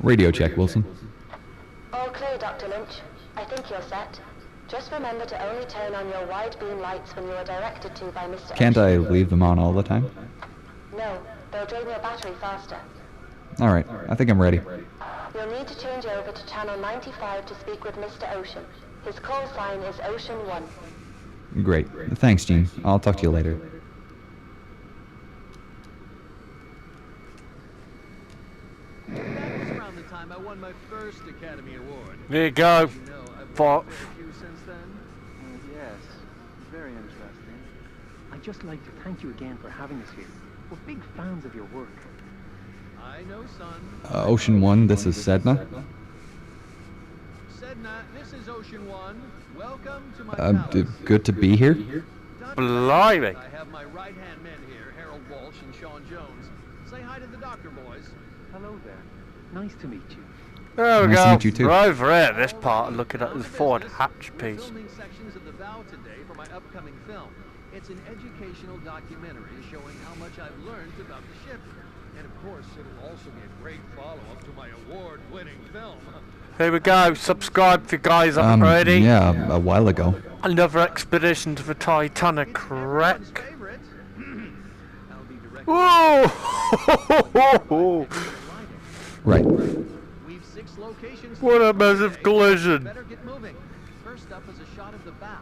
Radio check, Wilson. All clear, Dr. Lynch. I think you're set. Just remember to only turn on your wide beam lights when you are directed to by Mr. Can't I Ocean. leave them on all the time? No, they'll drain your battery faster. Alright, I think I'm ready. You'll need to change over to channel 95 to speak with Mr. Ocean. His call sign is Ocean 1. Great. Thanks, Gene. I'll talk to you later. That was around the time I won my first Academy Award. There you go. You know, I've Fox. worked with you since then. Yes, very interesting. I'd just like to thank you again for having us here. We're big fans of your work. I know, son. Ocean 1, this is Sedna. Sedna, this is Ocean 1. Welcome to my palace. Good to be here. Dr. Blimey. I have my right-hand men here, Harold Walsh and Sean Jones. Say hi to the doctor, boys. Hello there. Nice to meet you. There we Nice to go. meet you too. We're over here, this part, looking at the forward hatch We're piece. filming sections of the bow today for my upcoming film. It's an educational documentary showing how much I've learned about the ship. And of course, it'll also be a great follow-up to my award-winning film. Here we go. Subscribe if you guys aren't already. Yeah, a while ago. Another expedition to the Titanic wreck. Everyone's favorite. I'll be directing. Whoa! Right. We've 6 locations. What a massive collision. Better get moving. First up is a shot of the bow.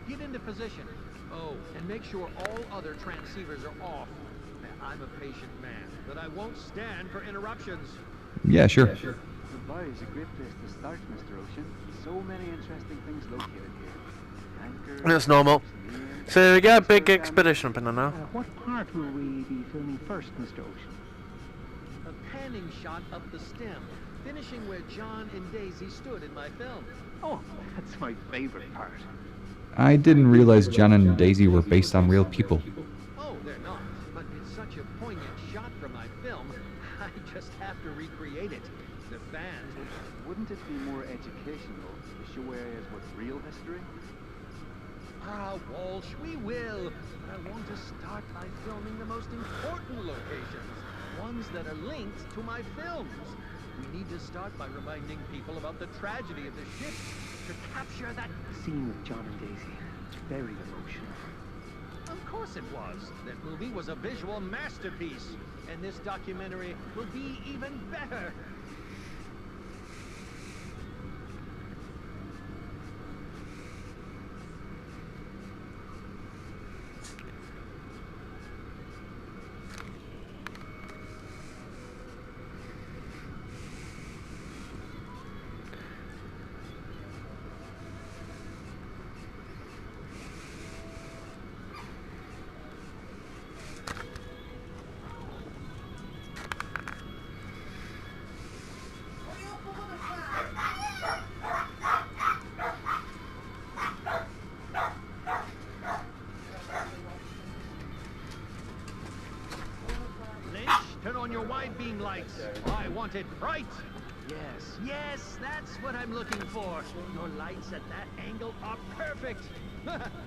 Get into position. Oh, and make sure all other transceivers are off. I'm a patient man, but I won't stand for interruptions. Yeah, sure. Dubai is a great place to start, Mr. Ocean. So many interesting things located here. Anchor, That's normal. snares, So we got a big expedition up in there now. What part will we be filming first, Mr. Ocean? A panning shot up the stem, finishing where John and Daisy stood in my film. Oh, that's my favorite part. I didn't realize John and Daisy were based on real people. Oh, they're not, but it's such a poignant shot from my film, I just have to recreate it. The fans will... Wouldn't it be more educational to show areas with real history? Ah, Walsh, we will. But I want to start by filming the most important locations, ones that are linked to my films. We need to start by reminding people about the tragedy of the ship, to capture that... Scene with John and Daisy. Very emotional. Of course it was. That movie was a visual masterpiece, and this documentary will be even better. Lynch, turn on your wide beam lights. I want it bright. Yes, that's what I'm looking for. Your lights at that angle are perfect.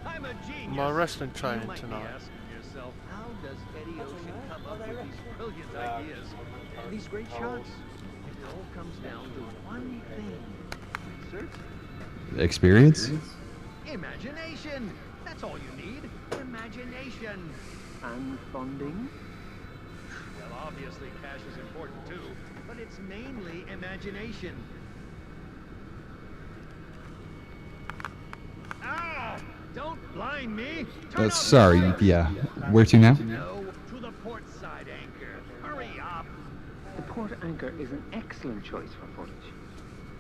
I'm a genius. My wrestling You training might be tonight. asking yourself, how does Eddie Ocean come up with these brilliant ideas? These great shots? It all comes down to one thing. Research? Experience? Imagination. That's all you need. Imagination. And funding? Well, obviously cash is important too, but it's mainly imagination. Ah! Don't blind me! Turn out the Sorry, lights! yeah. Where to now? No, to the port side anchor. Hurry up! The port anchor is an excellent choice for footage.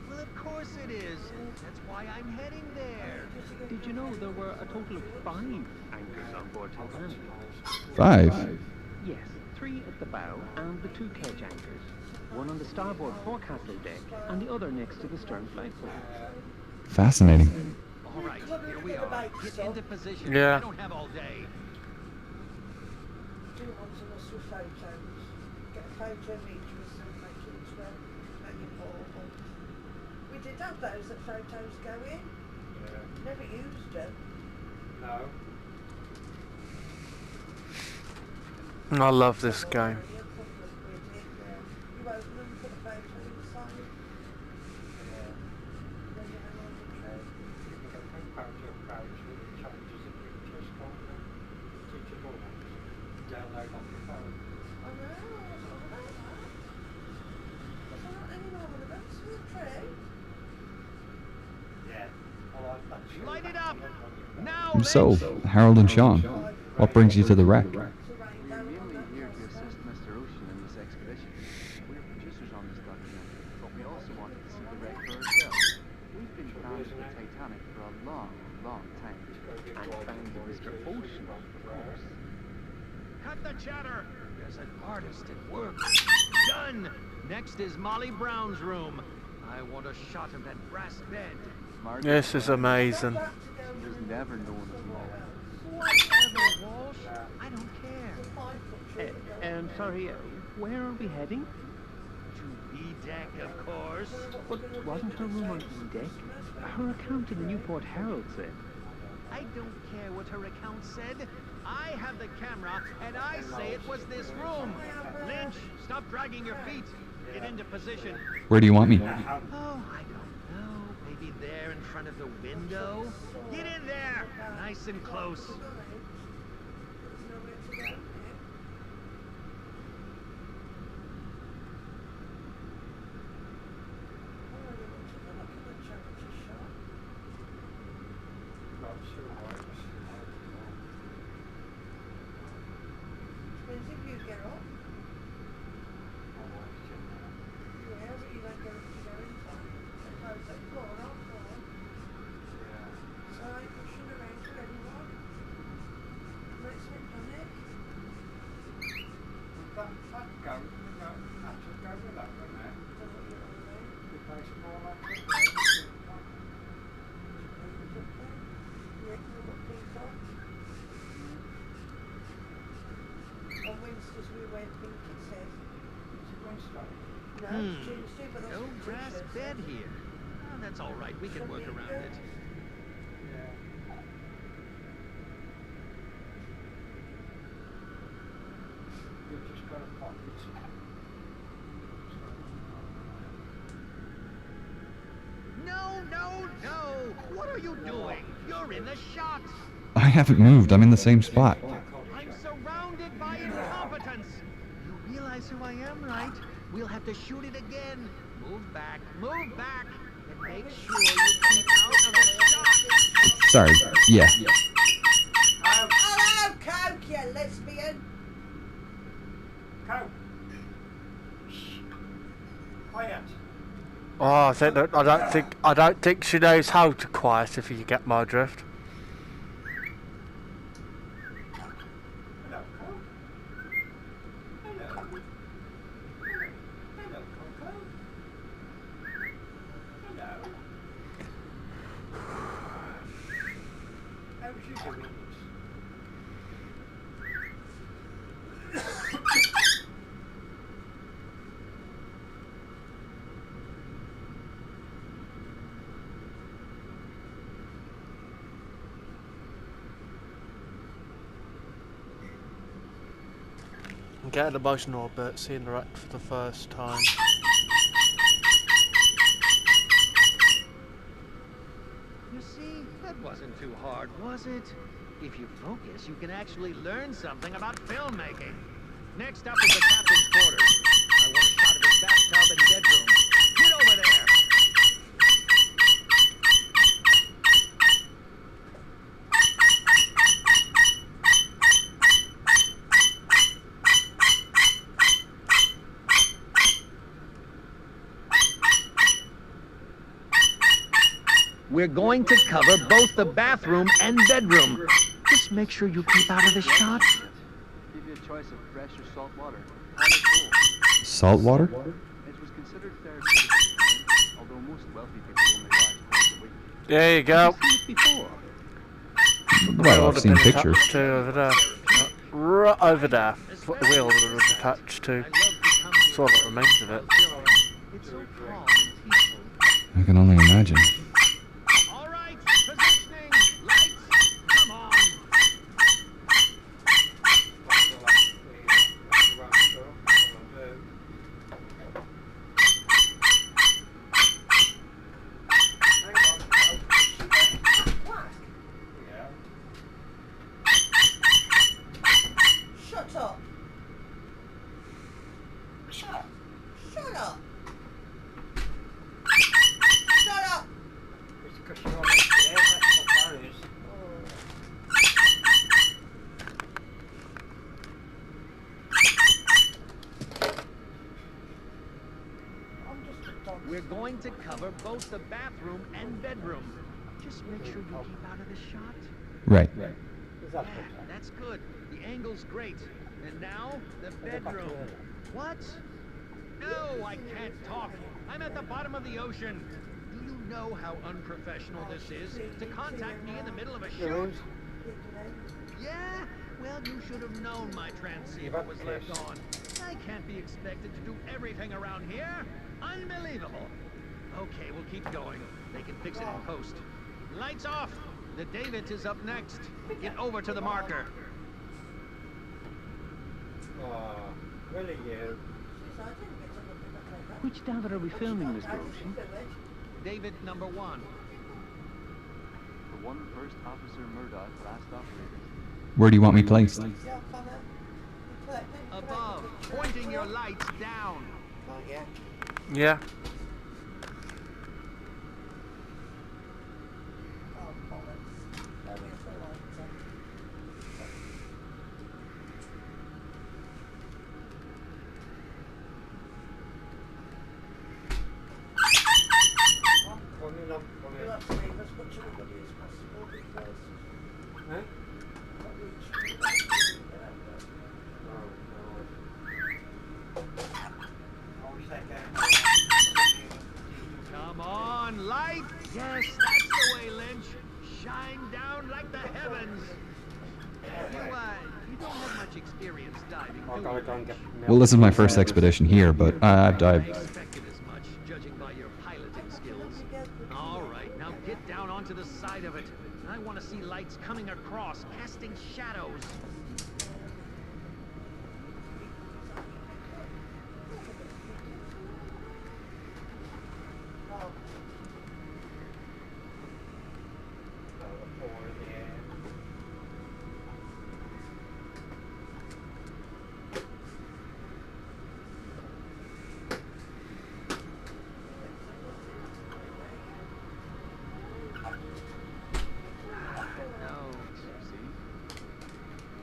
Well, of course it is. That's why I'm heading there. Did you know there were a total of 5 anchors on board Titanic? 5. Yes, 3 at the bow and the 2 kedge anchors. One on the starboard forecastle deck and the other next to the stern flagpole. Fascinating. All right, here we are. Get into position. Yeah. I don't have all day. Do you want us with photos? Get a photo of each of us and make it portable. We did have those at Photos Go In. Yeah. Never used them. I love this game. You open them, put a photo inside. up! Now, So, Lynch! Harold and Sean, what brings you to the wreck? We're mainly here to assist Mr. Ocean in this expedition. We're producers on this documentary, but we also wanted to see the wreck for ourselves. We've been fans of the Titanic for a long, long time. And fans of Mr. Ocean, of course. Cut the chatter! There's an artist at work. Done! Next is Molly Brown's room. I want a shot of that brass bed. This is amazing. She was never known as Molly. Whatever, Walsh. I don't care. Sorry, where are we heading? To B-deck, of course. But wasn't her room on E-deck? Her account in the Newport Herald said. I don't care what her account said. I have the camera, and I say it was this room. Lynch, stop dragging your feet. Get into position. Where do you want me? Oh, I don't know. Maybe there in front of the window? Get in there! Nice and close. No brass bed here. Oh, that's all right. We can work around it. No, no, no! What are you doing? You're in the shot! I haven't moved. I'm in the same spot. I'm surrounded by incompetence! You realize who I am, right? We'll have to shoot it again. Move back, and make sure you keep out of the shot! Sorry. Yeah. Hello, Coke, you lesbian. Coke. Quiet. Oh, I don't think she knows how to quiet, if you get my drift. Hello, Coke. Hello. Hello, Coco. Hello. How was you doing? I'm getting emotional a bit, seeing the wreck for the first time. You see, that wasn't too hard, was it? If you focus, you can actually learn something about filmmaking. Next up is the captain's quarters. I want a shot of his bathtub and bedroom. Get over there! We're going to cover both the bathroom and bedroom. Just make sure you keep out of the shot. Give you a choice of fresh or salt water. Hot or cold. Salt water? It was considered therapeutic, although most wealthy people only watch twice a week. There you go. Seen it before. Well, I've seen pictures. To over there. Right over there. That's what the wheel was attached to. That's all that remains of it. It's so calm and peaceful. I can only imagine. All right, positioning, lights, come on. Shut up. Shut up. Shut up. going to cover both the bathroom and bedroom. Just make sure you keep out of the shot. Right. Yeah, that's good. The angle's great. And now, the bedroom. What? No, I can't talk. I'm at the bottom of the ocean. Do you know how unprofessional this is? To contact me in the middle of a shoot? Yeah? Well, you should have known my transceiver was left on. I can't be expected to do everything around here. Unbelievable. Okay, we'll keep going. They can fix it in post. Lights off. The David is up next. Get over to the marker. Oh, really you? Which David are we filming, Mr. Ocean? David number 1. The one First Officer Murdoch last operated. Where do you want me placed? Above, pointing your lights down. Yeah. Come on, light! Yes, that's the way, Lynch. Shine down like the heavens. You don't have much experience diving, do you? Well, this is my first expedition here, but I've I dived. expected as much, judging by your piloting skills. All right, now get down onto the side of it. I want to see lights coming across, casting shadows.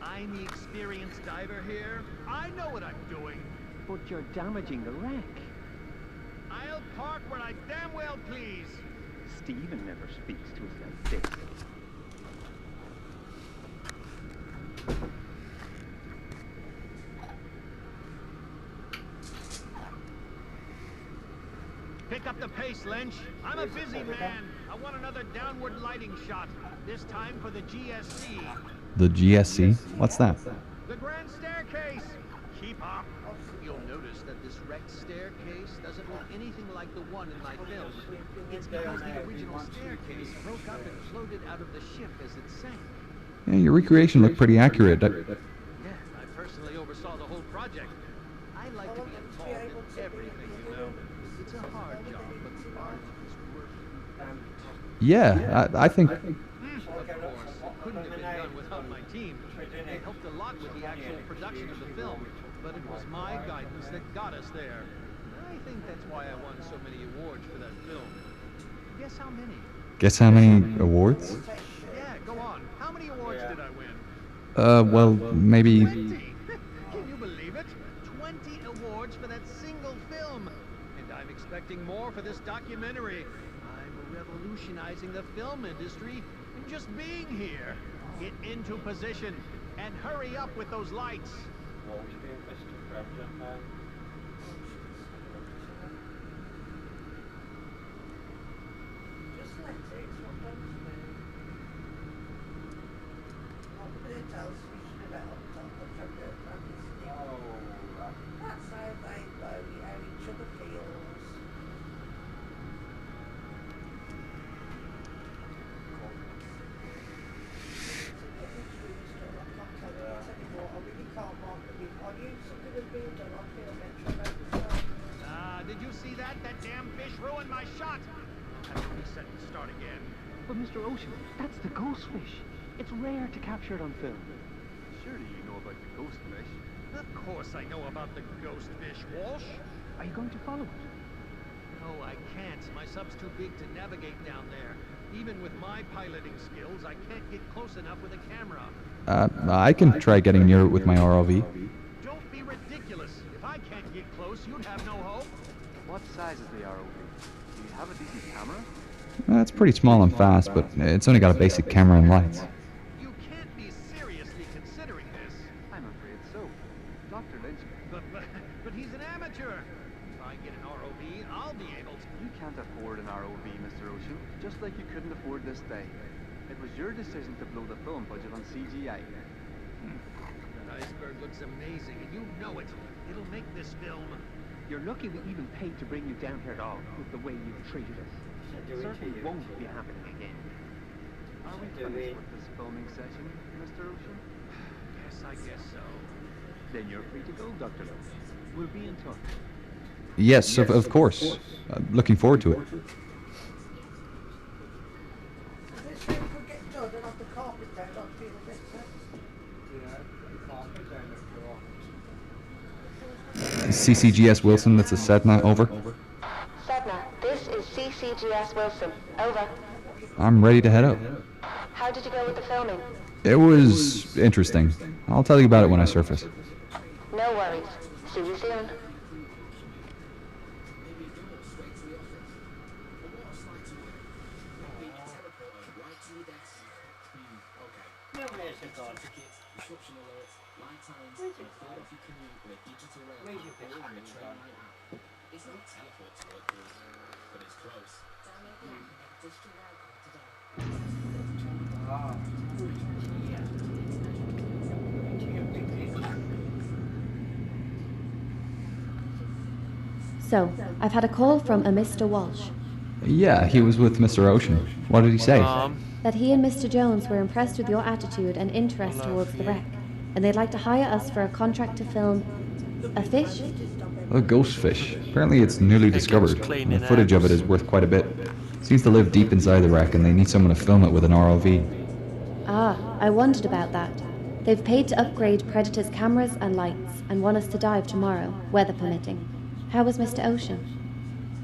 I'm the experienced diver here. I know what I'm doing. But you're damaging the wreck. I'll park where I damn well please. Stephen never speaks to us like this. Pick up the pace, Lynch. I'm a busy man. I want another downward lighting shot. This time for the GSC. The GSC? What's that? The grand staircase. Keep up. You'll notice that this wrecked staircase doesn't look anything like the one in my film. It's because the original staircase broke up and floated out of the ship as it sank. Yeah, your recreation looked pretty accurate. Yeah, I personally oversaw the whole project. I like to be involved in everything, you know. It's a hard job, but the art is worth it. Yeah, I think... Of course, it couldn't have been done without my team. They helped a lot with the actual production of the film, but it was my guidance that got us there. I think that's why I won so many awards for that film. Guess how many? Guess how many awards? Yeah, go on. How many awards did I win? Well, maybe... 20! Can you believe it? 20 awards for that single film. And I'm expecting more for this documentary. I'm revolutionizing the film industry and just being here. Get into position and hurry up with those lights. Just let it, it's what don't do. Not that it tells me shit about the trucker and his stick. That's how they know how each other feels. Did you see that? That damn fish ruined my shot. I have to reset and start again. But Mr. Ocean, that's the ghost fish. It's rare to capture it on film. Surely you know about the ghost fish. Of course I know about the ghost fish, Walsh. Are you going to follow it? No, I can't. My sub's too big to navigate down there. Even with my piloting skills, I can't get close enough with a camera. I can try getting near it with my ROV. Don't be ridiculous. If I can't get close, you'd have no hope. What size is the ROV? have a decent camera? It's pretty small and fast, but it's only got a basic camera and lights. You can't be seriously considering this. I'm afraid so. Dr. Lynch, But he's an amateur. If I get an ROV, I'll be able to. you can't afford an ROV, Mr. Ocean, just like you couldn't afford this day. It was your decision to blow the film budget on CGI. That iceberg looks amazing, and you know it. It'll make this film. You're lucky we even paid to bring you down here at all, with the way you've treated us. It certainly won't be happening again. Are we finished with this filming session, Mr. Ocean? Yes, I guess so. Then you're free to go, Dr. Lynch. We'll be in touch. Yes, of course. Looking forward to it. This thing could get done and have the carpet down, I'd feel better. CCGS Wilson, that's a Sedna, over. Sedna, this is CCGS Wilson. Over. I'm ready to head out. How did you go with the filming? It was interesting. I'll tell you about it when I surface. No worries. See you soon. So, I've had a call from a Mr. Walsh. Yeah, he was with Mr. Ocean. What did he say? That he and Mr. Jones were impressed with your attitude and interest towards the wreck, and they'd like to hire us for a contract to film a fish? A ghost fish. Apparently it's newly discovered. The footage of it is worth quite a bit. Seems to live deep inside the wreck, and they need someone to film it with an ROV. Ah, I wondered about that. They've paid to upgrade Predator's cameras and lights, and want us to dive tomorrow, weather permitting. How was Mr. Ocean?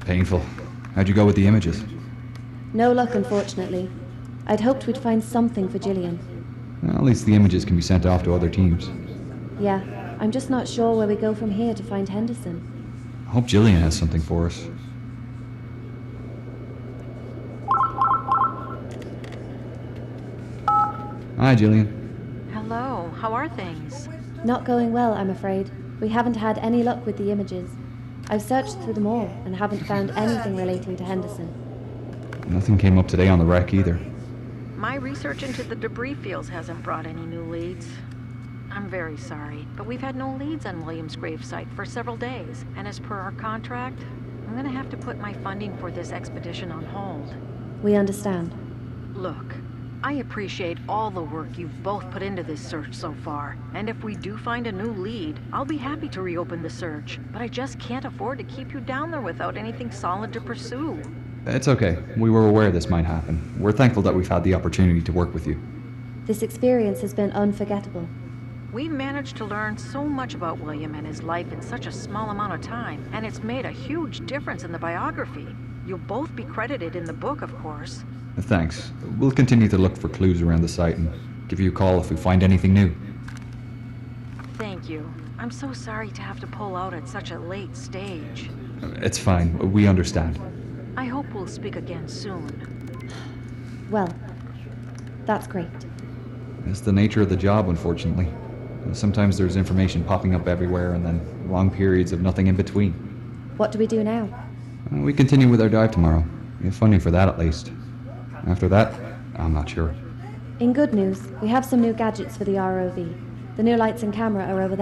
Painful. How'd you go with the images? No luck, unfortunately. I'd hoped we'd find something for Gillian. Well, at least the images can be sent off to other teams. Yeah, I'm just not sure where we go from here to find Henderson. I hope Gillian has something for us. Hi, Gillian. Hello, how are things? Not going well, I'm afraid. We haven't had any luck with the images. I've searched through them all and haven't found anything relating to Henderson. Nothing came up today on the wreck either. My research into the debris fields hasn't brought any new leads. I'm very sorry, but we've had no leads on William's gravesite for several days, and as per our contract, I'm gonna have to put my funding for this expedition on hold. We understand. Look, I appreciate all the work you've both put into this search so far, and if we do find a new lead, I'll be happy to reopen the search, but I just can't afford to keep you down there without anything solid to pursue. It's okay. We were aware this might happen. We're thankful that we've had the opportunity to work with you. This experience has been unforgettable. We've managed to learn so much about William and his life in such a small amount of time, and it's made a huge difference in the biography. You'll both be credited in the book, of course. Thanks. We'll continue to look for clues around the site and give you a call if we find anything new. Thank you. I'm so sorry to have to pull out at such a late stage. It's fine. We understand. I hope we'll speak again soon. Well, that's great. It's the nature of the job, unfortunately. Sometimes there's information popping up everywhere and then long periods of nothing in between. What do we do now? We continue with our dive tomorrow. We have funding for that at least. After that, I'm not sure. In good news, we have some new gadgets for the ROV. The new lights and camera are over there.